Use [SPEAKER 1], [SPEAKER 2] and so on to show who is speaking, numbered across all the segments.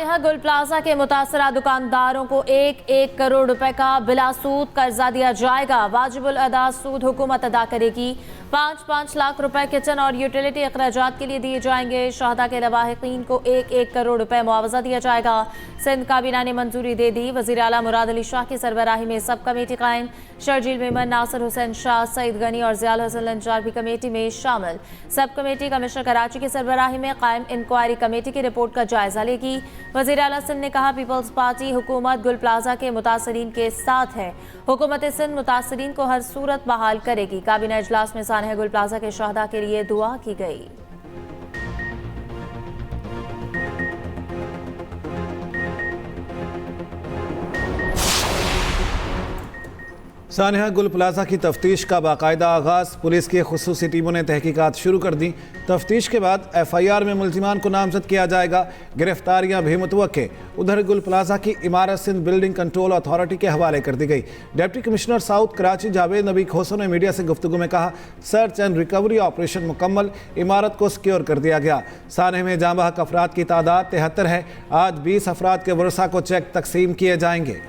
[SPEAKER 1] सानिहा गुल प्लाजा के मुतासरा दुकानदारों को 1-1 करोड़ रुपए का बिला सूद कर्जा दिया जाएगा। वाजिबुल अदा सूद हुकूमत अदा करेगी। 5-5 लाख रुपए किचन और यूटिलिटी अखराजात के लिए दिए जाएंगे। शहदा के लवाहिकीन को 1-1 करोड़ रुपए मुआवजा दिया जाएगा। सिंध काबीना ने मंजूरी दे दी। वजीर आला मुराद अली शाह की सरबराही में सब कमेटी कायम। शर्जील मेमन, नासिर हुसैन शाह, सईद गनी और ज़ियाल हसन लंचार भी कमेटी में शामिल। सब कमेटी कमिश्नर कराची की सरबराही में कायम इंक्वायरी कमेटी की रिपोर्ट का जायजा लेगी। वजीर आला सिंध ने कहा, पीपल्स पार्टी हुकूमत गुल प्लाजा के मुतासरीन के साथ है। हुकूमत सिंध मुतासरीन को हर सूरत बहाल करेगी। काबीना इजलास में सानिहा गुल प्लाजा के शहदा के लिए दुआ की गई।
[SPEAKER 2] सानिहा गुल प्लाजा की तफ्तीश का बाकायदा आगाज़। पुलिस की खुसूसी टीमों ने तहकीकात शुरू कर दी। तफ्तीश के बाद FIR में मुल्जिमान को नामजद किया जाएगा। गिरफ्तारियां भी मुतवक्के। उधर गुल प्लाजा की इमारत सिंध बिल्डिंग कंट्रोल अथॉरिटी के हवाले कर दी गई। Deputy commissioner south Karachi Javed नबी खोसो ने मीडिया से गुफ्तगू में कहा, सर्च एंड रिकवरी ऑपरेशन मुकम्मल। इमारत को सिक्योर कर दिया गया। सानिहा में जाँ बहक अफराद की तादाद 73 है। आज 20 अफराद के वरसा को चेक तकसीम किए जाएंगे।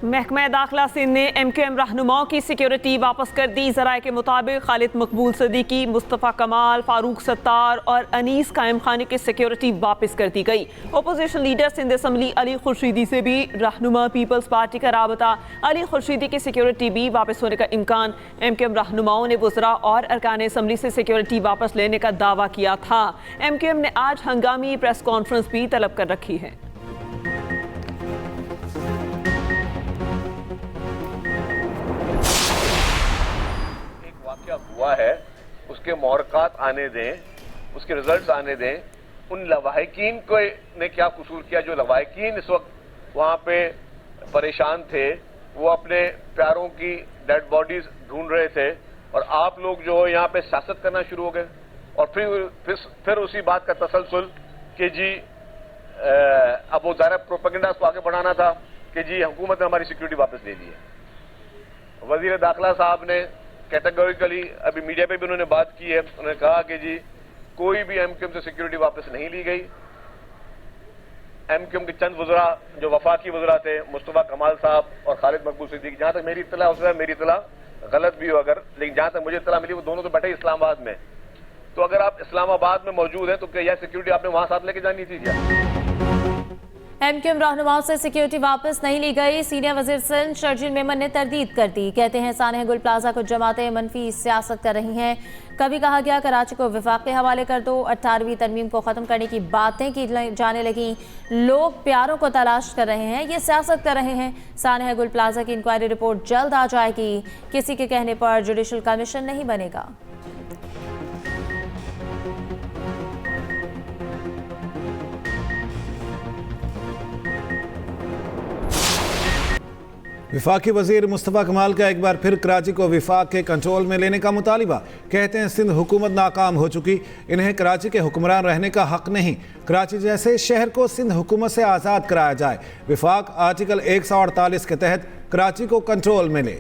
[SPEAKER 3] महकमा दाखिला सिंध ने MQM रहनुमाओं की सिक्योरिटी वापस कर दी। ज़राए के मुताबिक खालिद मकबूल सदीकी, मुस्तफ़ा कमाल, फारूक सत्तार और अनीस कायम खानी की सिक्योरिटी वापस कर दी गई। Opposition leader Sindh assembly Ali Khurshidi से भी रहनुमा पीपल्स पार्टी का राबता। अली खुर्शीदी की सिक्योरिटी भी वापस होने का इम्कान। MQM रहनुमाओं ने वज़रा और अरकान असम्बली से सिक्योरिटी वापस लेने का दावा किया था। MQM ने आज हंगामी प्रेस कॉन्फ्रेंस भी तलब कर रखी है।
[SPEAKER 4] हुआ है उसके मोहरकात आने दें, उसके रिजल्ट्स आने दें। उन लवाहिकीन को ने क्या कसूर किया? जो लवाहिकीन इस वक्त वहां पे परेशान थे, वो अपने प्यारों की डेड बॉडीज ढूंढ रहे थे और आप लोग जो यहाँ पे सियासत करना शुरू हो गए। और फिर उसी बात का तसलसल कि जी अब वो ज़ाहिर प्रोपेगेंडा को आगे बढ़ाना था कि जी हुकूमत ने हमारी सिक्योरिटी वापस ले ली है। वजीर दाखिला साहब ने कैटेगोरिकली अभी मीडिया पे भी उन्होंने बात की है। उन्होंने कहा कि जी कोई भी MQM से सिक्योरिटी वापस नहीं ली गई। MQM के चंद वज़रा जो वफाकी वज़रा थे, मुस्तफ़ा कमाल साहब और खालिद मकबूल सिद्दीकी, जहां तक मेरी इत्तला, हो सकता है मेरी इत्तला गलत भी हो अगर, लेकिन जहां तक मुझे इत्तला मिली वो दोनों तो बैठे इस्लामाबाद में। तो अगर आप इस्लामाबाद में मौजूद हैं तो क्या यह सिक्योरिटी आपने वहां साथ लेके जानी थी क्या?
[SPEAKER 1] MQM रहनुमाओं से सिक्योरिटी वापस नहीं ली गई। सीनियर वजीर सिंध शर्जील मेमन ने तरदीद कर दी। कहते हैं, सानिहा गुल प्लाजा को जमातें मनफी सियासत कर रही हैं। कभी कहा गया कराची को विफाक के हवाले कर दो। 18वीं तरमीम को ख़त्म करने की बातें की जाने लगी। लोग प्यारों को तलाश कर रहे हैं, ये सियासत कर रहे हैं। सानिहा गुल प्लाजा की इंक्वायरी रिपोर्ट जल्द आ जाएगी। किसी के कहने पर जुडिशल कमीशन नहीं बनेगा।
[SPEAKER 2] विफाकी वजीर मुस्तफ़ा कमाल का एक बार फिर कराची को विफाक के कंट्रोल में लेने का मुतालिबा। कहते हैं, सिंध हुकूमत नाकाम हो चुकी, इन्हें कराची के हुक्मरान रहने का हक नहीं। कराची जैसे शहर को सिंध हुकूमत से आज़ाद कराया जाए। विफाक आर्टिकल 148 के तहत कराची को कंट्रोल में ले।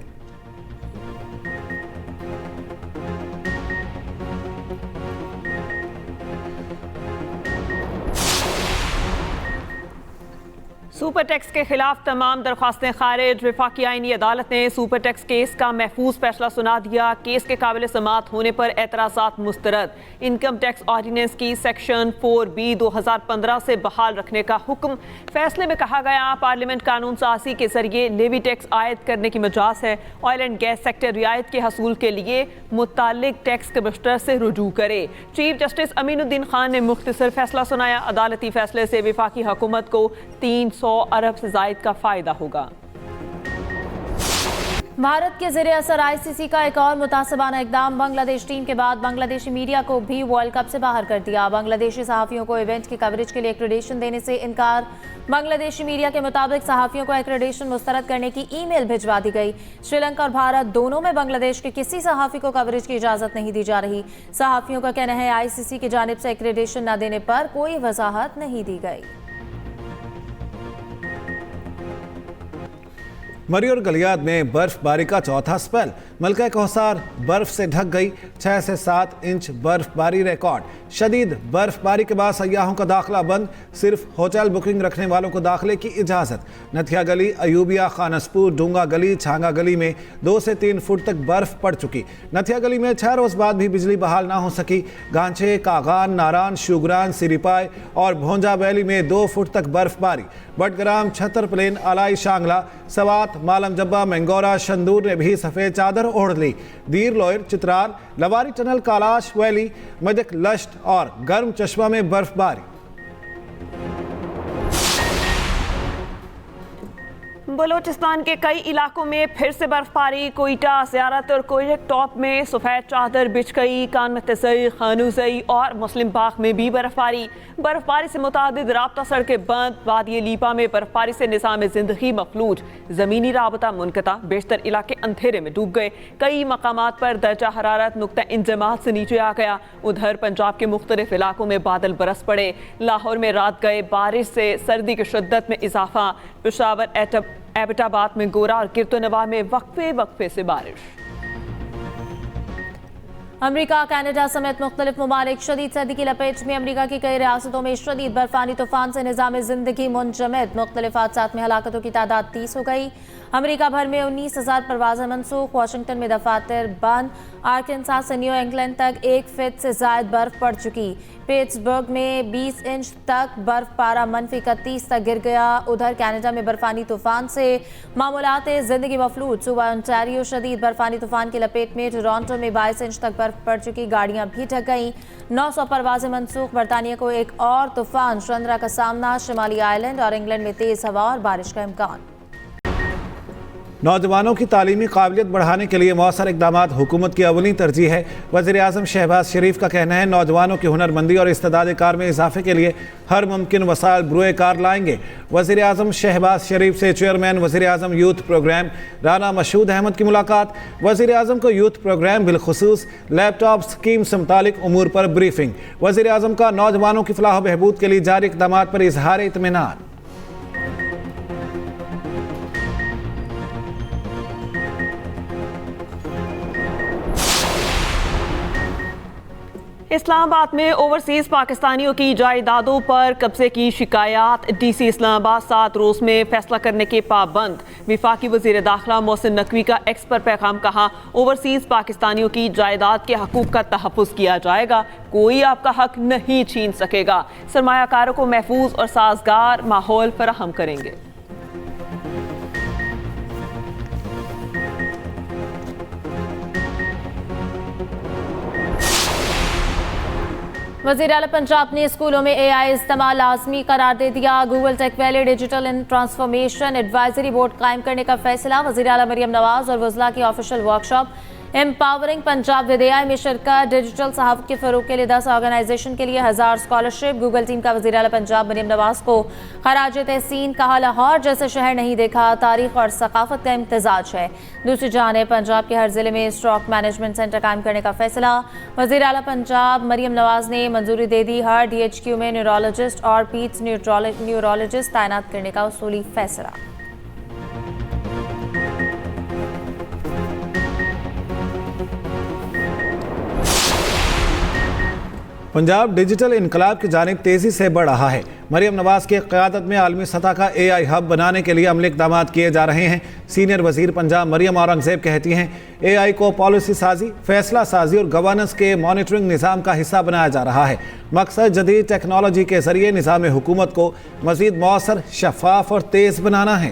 [SPEAKER 3] सुपर टैक्स के खिलाफ तमाम दरख्वास्तें खारिज। वफाकी आईनी अदालत ने सुपर टैक्स केस का महफूज फैसला सुना दिया। केस के काबिल समात होने पर एतराज़ात मुस्तरद। इनकम टैक्स ऑर्डिनेंस की सेक्शन 4B 2015 से बहाल रखने का हुक्म। फैसले में कहा गया, पार्लियामेंट कानून साजी के जरिए लेवी टैक्स आयद करने की मजाज है। ऑयल एंड गैस सेक्टर रियायत के हसूल के लिए मुतालिक टैक्स कमिश्नर से रुजू करे। चीफ जस्टिस अमीनुद्दीन खान ने मुख्तसर फैसला सुनाया। अदालती फैसले से वफाकी हुकूमत को 300 अरब से जायद का फायदा होगा।
[SPEAKER 1] भारत के ज़रिए असर ICC का एक और मुतासबाना इकदाम। बांग्लादेश टीम के बाद बांग्लादेशी मीडिया को भी वर्ल्ड कप से बाहर कर दिया। बांग्लादेशी सहाफ़ियों को इवेंट की कवरेज के लिए एक्रेडिटेशन देने से इनकार। बांग्लादेशी मीडिया के मुताबिक सहाफ़ियों को एक्रेडिटेशन मुस्तरद करने की ईमेल भिजवा दी गई। श्रीलंका और भारत दोनों में बांग्लादेश के किसी सहाफ़ी को कवरेज की इजाज़त नहीं दी जा रही। सहाफ़ियों का कहना है, ICC की जानिब से एक्रेडिटेशन न देने पर कोई वजाहत नहीं दी गई।
[SPEAKER 2] मरी और गलियात में बर्फबारी का चौथा स्पेल। मलका कौसार बर्फ से ढक गई, 6 से 7 इंच बर्फबारी रिकॉर्ड। शदीद बर्फबारी के बाद सयाहों का दाखिला बंद, सिर्फ होटल बुकिंग रखने वालों को दाखिले की इजाज़त। नथिया गली, अयूबिया, खानसपुर, डूंगा गली, छांगा गली में 2 से 3 फुट तक बर्फ पड़ चुकी। नथिया गली में 6 रोज बाद भी बिजली बहाल ना हो सकी। गांचे, कागान, नारान, शुगरान, सिरिपाई और भोंजा वैली में 2 फुट तक बर्फबारी। बटग्राम, छतर प्लेन, अलाई शांगला, सवात, मालम जब्बा, मैंगोरा, शंदूर ने भी सफ़ेद चादर ओढ़ ली। दीर lower, Chitral, Lavari tunnel, Kailash valley, मदक लश्त और गर्म चश्मा में बर्फबारी।
[SPEAKER 3] बलोचिस्तान के कई इलाकों में फिर से बर्फबारी। कोयटा, ज़ियारत और कोयटा टॉप में सफ़ेद चादर बिछ गई। कान में तसई, खानूसई और मुस्लिम बाग में भी बर्फबारी। बर्फबारी से मुतादिद राब्ता सड़कें बंद। वादी लीपा में बर्फबारी से निज़ाम ज़िंदगी मफलूज, ज़मीनी राबता मुनक़ता, बेशतर इलाके अंधेरे में डूब गए। कई मकामात पर दर्जा हरारत नुक्ता इंजमात से नीचे आ गया। उधर पंजाब के मुख्तलिफ इलाकों में बादल बरस पड़े। लाहौर में रात गए बारिश से सर्दी की शिद्दत में इजाफा। पेशावर, एबटाबाद में गोरा और किर्तोनवा में वक्फे से बारिश।
[SPEAKER 1] अमेरिका, कनाडा समेत मुख्तलिफ ममालिक शदीद सर्दी की लपेट में। अमेरिका की कई रियासतों में शदीद बर्फानी तूफान से निज़ाम ज़िंदगी मुंजमद। मुख्तलिफ हादसात में हलाकतों की तादाद 30 हो गई। अमेरिका भर में 19,000 परवाज़ें मनसूख। वाशिंगटन में दफातर बंद। आर्कनसास से न्यू इंग्लैंड तक 1 फीट से ज़ायद बर्फ पड़ चुकी। पिट्सबर्ग में 20 इंच तक बर्फ पारा -31 तक गिर गया। उधर कनाडा में बर्फानी तूफान से मामूलात ज़िंदगी मफलूज। सूबा ओंटारियो शदीद बर्फानी तूफान की लपेट में। टोरंटो में 22 इंच तक बर्फ पड़ चुकी, गाड़ियां भी ढक गईं। 900 परवाजें मनसूख। बरतानिया को एक और तूफान शंद्रा का सामना। शिमाली आयरलैंड और इंग्लैंड में तेज हवा और बारिश का इम्कान।
[SPEAKER 2] नौजवानों की तालीमी काबिलियत बढ़ाने के लिए मौसर इक़दामात हुकूमत की अवली तरजीह है। वज़ीर-ए-आज़म शहबाज शरीफ का कहना है, नौजवानों की हुनरमंदी और इस्तेदाद कार में इजाफे के लिए हर मुमकिन वसाइल बरूए कार लाएंगे। वज़ीर-ए-आज़म शहबाज शरीफ से चेयरमैन वज़ीर-ए-आज़म यूथ प्रोग्राम राना मशहूद अहमद की मुलाकात। वज़ीर-ए-आज़म को यूथ प्रोग्राम बिलखुसूस लैपटॉप स्कीम से मुतालिक उमूर पर ब्रीफिंग। वज़ीर-ए-आज़म का नौजवानों की फलाह बहबूद के लिए जारी इक़दामात पर इजहार इत्मीनान।
[SPEAKER 3] इस्लामाबाद में ओवरसीज पाकिस्तानियों की जायदादों पर कब्जे की शिकायत। डीसी इस्लामाबाद 7 रोज में फैसला करने के पाबंद। विफाकी वजीर दाखिला मोहसिन नकवी का एक्स पर पैगाम, कहा ओवरसीज पाकिस्तानियों की जायदाद के हकूक का तहफ़्फ़ुज़ किया जाएगा, कोई आपका हक नहीं छीन सकेगा। सरमायाकारों को महफूज और साजगार माहौल फराहम करेंगे।
[SPEAKER 1] वज़ीर आला पंजाब ने स्कूलों में AI इस्तेमाल लाजमी करार दे दिया। Google tech valley digital and transformation advisory board कायम करने का फैसला। वज़ीर आला मरियम नवाज और वज़ला की official workshop empowering Punjab with AI में शिरकत। डिजिटल सहाफ़त के फ़रोग़ के लिए 10 ऑर्गेनाइजेशन के लिए 1000 स्कॉलरशिप। गूगल टीम का वज़ीर आला पंजाब मरियम नवाज को खराज तहसीन, कहा लाहौर जैसे शहर नहीं देखा, तारीख़ और सकाफ़त का इम्तजाज है। दूसरी जानिब पंजाब के हर ज़िले में स्ट्रोक मैनेजमेंट सेंटर कायम करने का फैसला। वज़ीर आला पंजाब मरियम नवाज ने मंजूरी दे दी। हर DHQ में न्यूरोलॉजिस्ट और पीड्स न्यूरोलॉजिस्ट तैनात करने का उसूली फैसला।
[SPEAKER 2] पंजाब डिजिटल इनकलाब की जानिब तेज़ी से बढ़ रहा है। मरियम नवाज की क़यादत में आलमी सतह का AI हब बनाने के लिए अमली इक़दामात किए जा रहे हैं। सीनियर वज़ीर पंजाब मरियम औरंगज़ेब कहती हैं, AI को पॉलिसी साजी, फैसला साजी और गवर्नेंस के मॉनिटरिंग निज़ाम का हिस्सा बनाया जा रहा है। मकसद जदीद टेक्नोलॉजी के ज़रिए निज़ाम हुकूमत को मज़ीद मौसर, शफ़ाफ और तेज़ बनाना है।